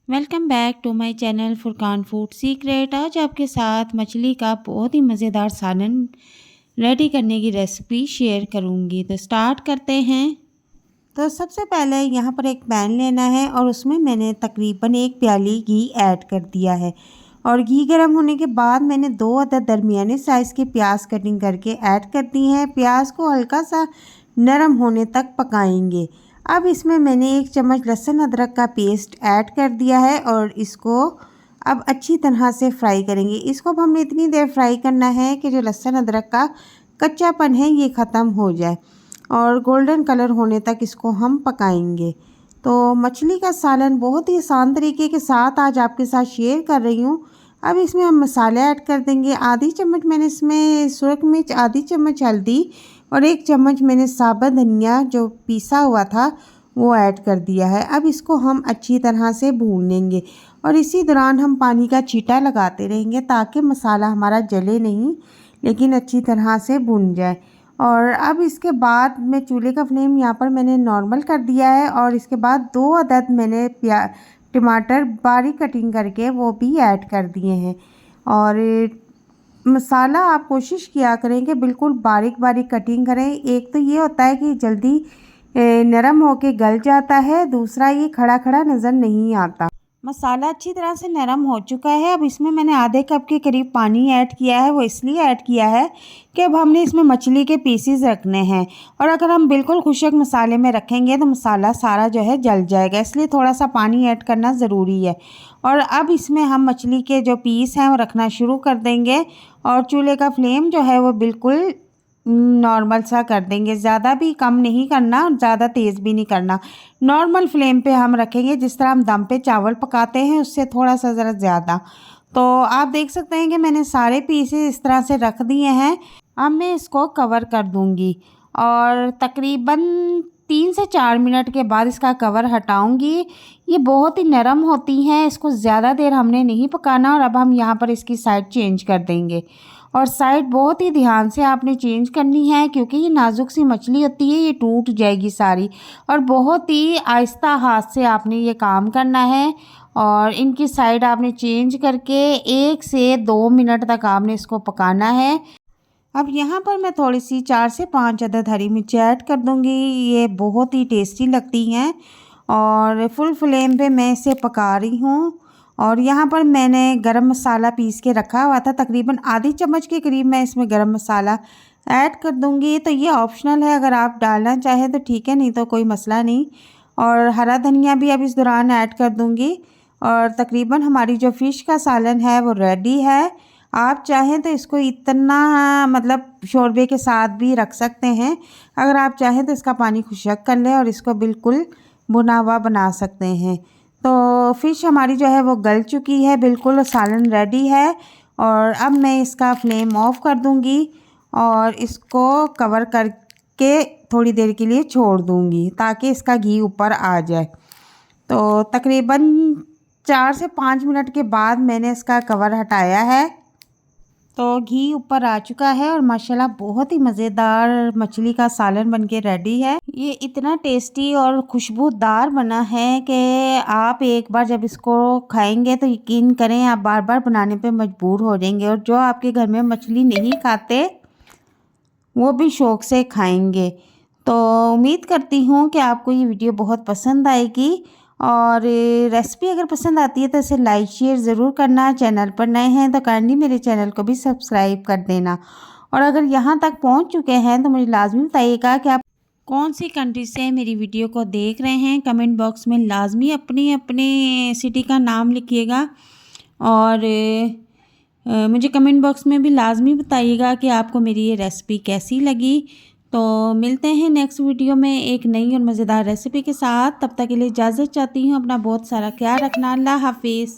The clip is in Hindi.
Welcome back to my channel Furqan food secret. आज आपके साथ मछली का बहुत ही मज़ेदार सालन रेडी करने की रेसिपी शेयर करूंगी। तो स्टार्ट करते हैं। तो सबसे पहले यहाँ पर एक पैन लेना है और उसमें मैंने तकरीबन 1 प्याली घी ऐड कर दिया है। और घी गर्म होने के बाद मैंने 2 अदद दरमियाने साइज़ के प्याज कटिंग करके ऐड कर दी हैं। प्याज को हल्का सा नरम होने तक पकाएंगे। अब इसमें मैंने 1 चम्मच लहसुन अदरक का पेस्ट ऐड कर दिया है और इसको अब अच्छी तरह से फ्राई करेंगे। इसको अब हमने इतनी देर फ्राई करना है कि जो लहसुन अदरक का कच्चापन है ये ख़त्म हो जाए और गोल्डन कलर होने तक इसको हम पकाएंगे। तो मछली का सालन बहुत ही आसान तरीके के साथ आज आपके साथ शेयर कर रही हूँ। अब इसमें हम मसाले ऐड कर देंगे। आधी चम्मच मैंने इसमें सुरख मिर्च, आधी चम्मच हल्दी और 1 चम्मच मैंने साबुत धनिया जो पीसा हुआ था वो ऐड कर दिया है। अब इसको हम अच्छी तरह से भून लेंगे और इसी दौरान हम पानी का छींटा लगाते रहेंगे ताकि मसाला हमारा जले नहीं लेकिन अच्छी तरह से भुन जाए। और अब इसके बाद मैं चूल्हे का फ्लेम यहाँ पर मैंने नॉर्मल कर दिया है और इसके बाद 2 अदद मैंने टमाटर बारीक कटिंग करके वो भी ऐड कर दिए हैं। और मसाला आप कोशिश किया करें कि बिल्कुल बारीक बारीक कटिंग करें। एक तो ये होता है कि जल्दी नरम होके गल जाता है, दूसरा ये खड़ा खड़ा नज़र नहीं आता। मसाला अच्छी तरह से नरम हो चुका है। अब इसमें मैंने आधे कप के करीब पानी ऐड किया है। वो इसलिए ऐड किया है कि अब हमने इसमें मछली के पीसेस रखने हैं और अगर हम बिल्कुल खुशक मसाले में रखेंगे तो मसाला सारा जो है जल जाएगा, इसलिए थोड़ा सा पानी ऐड करना ज़रूरी है। और अब इसमें हम मछली के जो पीस हैं वो रखना शुरू कर देंगे और चूल्हे का फ्लेम जो है वो बिल्कुल नॉर्मल सा कर देंगे। ज़्यादा भी कम नहीं करना और ज़्यादा तेज़ भी नहीं करना, नॉर्मल फ्लेम पे हम रखेंगे। जिस तरह हम दम पे चावल पकाते हैं उससे थोड़ा सा ज़रा ज़्यादा। तो आप देख सकते हैं कि मैंने सारे पीसेस इस तरह से रख दिए हैं। अब मैं इसको कवर कर दूंगी और तकरीबन 3 से 4 मिनट के बाद इसका कवर हटाऊंगी। ये बहुत ही नरम होती हैं, इसको ज़्यादा देर हमने नहीं पकाना। और अब हम यहाँ पर इसकी साइड चेंज कर देंगे और साइड बहुत ही ध्यान से आपने चेंज करनी है क्योंकि ये नाजुक सी मछली होती है, ये टूट जाएगी सारी। और बहुत ही आहिस्ता हाथ से आपने ये काम करना है और इनकी साइड आपने चेंज करके 1 से 2 मिनट तक आपने इसको पकाना है। अब यहाँ पर मैं थोड़ी सी 4 से 5 अदद हरी मिर्च ऐड कर दूँगी। ये बहुत ही टेस्टी लगती हैं और फुल फ्लेम पे मैं इसे पका रही हूँ। और यहाँ पर मैंने गरम मसाला पीस के रखा हुआ था, तकरीबन आधी चम्मच के करीब मैं इसमें गरम मसाला ऐड कर दूँगी। तो ये ऑप्शनल है, अगर आप डालना चाहें तो ठीक है, नहीं तो कोई मसला नहीं। और हरा धनिया भी अब इस दौरान ऐड कर दूँगी। और तकरीबन हमारी जो फ़िश का सालन है वो रेडी है। आप चाहें तो इसको इतना मतलब शोरबे के साथ भी रख सकते हैं। अगर आप चाहें तो इसका पानी खुशक कर लें और इसको बिल्कुल भुना हुआ बना सकते हैं। तो फ़िश हमारी जो है वो गल चुकी है, बिल्कुल सालन रेडी है। और अब मैं इसका फ्लेम ऑफ कर दूंगी और इसको कवर करके थोड़ी देर के लिए छोड़ दूंगी ताकि इसका घी ऊपर आ जाए। तो तकरीबन 4 से 5 मिनट के बाद मैंने इसका कवर हटाया है तो घी ऊपर आ चुका है और माशाल्लाह बहुत ही मज़ेदार मछली का सालन बनके रेडी है। ये इतना टेस्टी और खुशबूदार बना है कि आप एक बार जब इसको खाएंगे तो यकीन करें आप बार बार बनाने पे मजबूर हो जाएंगे और जो आपके घर में मछली नहीं खाते वो भी शौक़ से खाएंगे। तो उम्मीद करती हूँ कि आपको ये वीडियो बहुत पसंद आएगी और रेसिपी अगर पसंद आती है तो इसे लाइक शेयर ज़रूर करना। चैनल पर नए हैं तो काइंडली मेरे चैनल को भी सब्सक्राइब कर देना। और अगर यहाँ तक पहुँच चुके हैं तो मुझे लाजमी बताइएगा कि आप कौन सी कंट्री से मेरी वीडियो को देख रहे हैं। कमेंट बॉक्स में लाजमी अपनी अपने सिटी का नाम लिखिएगा और मुझे कमेंट बॉक्स में भी लाजमी बताइएगा कि आपको मेरी ये रेसिपी कैसी लगी। तो मिलते हैं नेक्स्ट वीडियो में एक नई और मज़ेदार रेसिपी के साथ। तब तक के लिए इजाज़त चाहती हूँ। अपना बहुत सारा ख्याल रखना। अल्लाह हाफिज़।